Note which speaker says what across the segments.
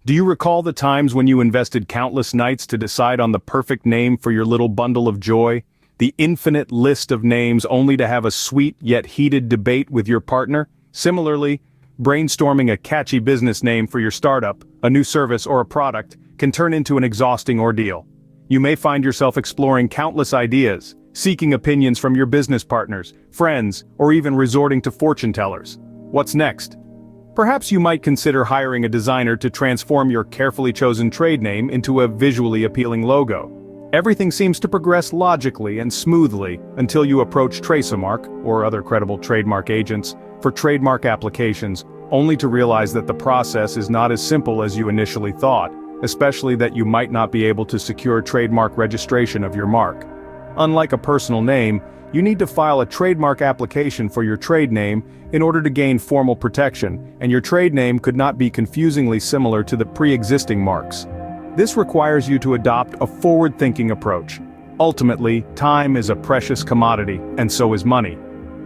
Speaker 1: Do you recall the times when you invested countless nights to decide on the perfect name for your little bundle of joy? The infinite list of names only to have a sweet yet heated debate with your partner? Similarly, brainstorming a catchy business name for your startup, a new service or a product, can turn into an exhausting ordeal. You may find yourself exploring countless ideas, seeking opinions from your business partners, friends, or even resorting to fortune tellers. What's next? Perhaps you might consider hiring a designer to transform your carefully chosen trade name into a visually appealing logo. Everything seems to progress logically and smoothly until you approach Trasomark, or other credible trademark agents, for trademark applications, only to realize that the process is not as simple as you initially thought, especially that you might not be able to secure trademark registration of your mark. Unlike a personal name, you need to file a trademark application for your trade name in order to gain formal protection, and your trade name could not be confusingly similar to the pre-existing marks. This requires you to adopt a forward-thinking approach. Ultimately, time is a precious commodity, and so is money.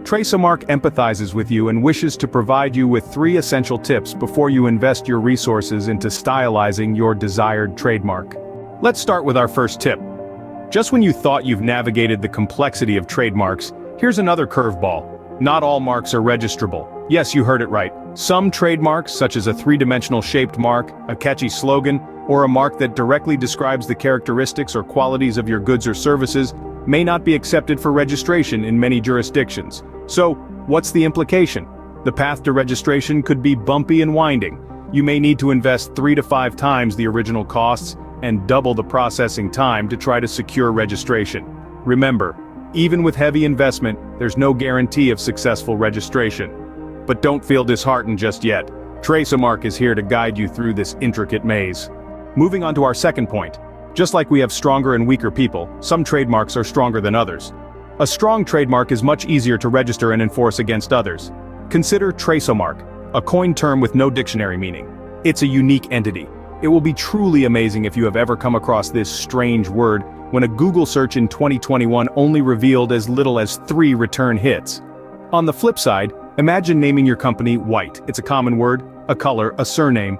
Speaker 1: Trasomark empathizes with you and wishes to provide you with 3 essential tips before you invest your resources into stylizing your desired trademark. Let's start with our first tip. Just when you thought you've navigated the complexity of trademarks, here's another curveball. Not all marks are registrable. Yes, you heard it right. Some trademarks, such as a 3-dimensional shaped mark, a catchy slogan, or a mark that directly describes the characteristics or qualities of your goods or services, may not be accepted for registration in many jurisdictions. So, what's the implication? The path to registration could be bumpy and winding. You may need to invest 3 to 5 times the original costs and double the processing time to try to secure registration. Remember, even with heavy investment, there's no guarantee of successful registration. But don't feel disheartened just yet. Trasomark is here to guide you through this intricate maze. Moving on to our second point. Just like we have stronger and weaker people, some trademarks are stronger than others. A strong trademark is much easier to register and enforce against others. Consider Trasomark, a coined term with no dictionary meaning. It's a unique entity. It will be truly amazing if you have ever come across this strange word when a Google search in 2021 only revealed as little as 3 return hits. On the flip side, imagine naming your company White. It's a common word, a color, a surname.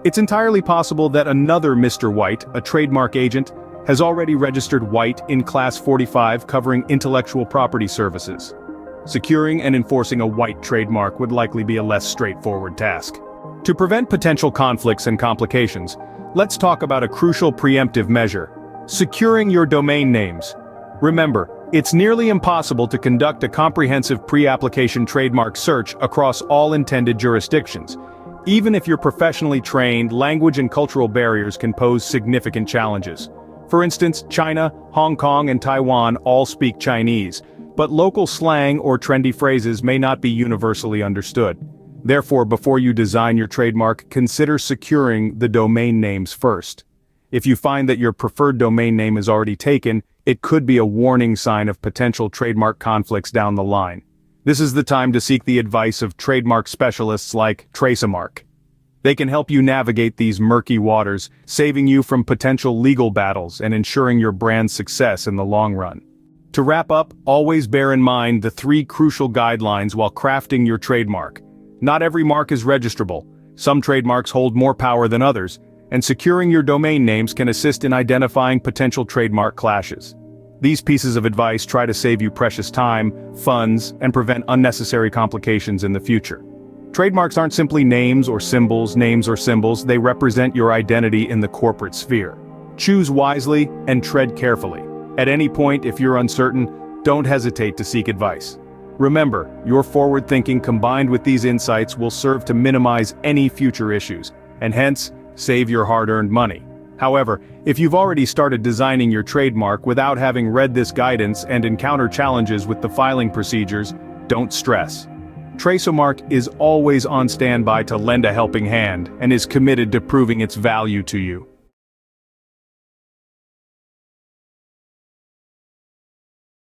Speaker 1: It's entirely possible that another Mr. White, a trademark agent, has already registered White in Class 45 covering intellectual property services. Securing and enforcing a White trademark would likely be a less straightforward task. To prevent potential conflicts and complications, let's talk about a crucial preemptive measure: securing your domain names. Remember, it's nearly impossible to conduct a comprehensive pre-application trademark search across all intended jurisdictions. Even if you're professionally trained, language and cultural barriers can pose significant challenges. For instance, China, Hong Kong, and Taiwan all speak Chinese, but local slang or trendy phrases may not be universally understood. Therefore, before you design your trademark, consider securing the domain names first. If you find that your preferred domain name is already taken, it could be a warning sign of potential trademark conflicts down the line. This is the time to seek the advice of trademark specialists like Trasomark. They can help you navigate these murky waters, saving you from potential legal battles and ensuring your brand's success in the long run. To wrap up, always bear in mind the 3 crucial guidelines while crafting your trademark. Not every mark is registrable. Some trademarks hold more power than others, and securing your domain names can assist in identifying potential trademark clashes. These pieces of advice try to save you precious time, funds, and prevent unnecessary complications in the future. Trademarks aren't simply names or symbols, they represent your identity in the corporate sphere. Choose wisely and tread carefully. At any point, if you're uncertain, don't hesitate to seek advice. Remember, your forward thinking combined with these insights will serve to minimize any future issues, and hence, save your hard-earned money. However, if you've already started designing your trademark without having read this guidance and encounter challenges with the filing procedures, don't stress. Trasomark is always on standby to lend a helping hand and is committed to proving its value to you.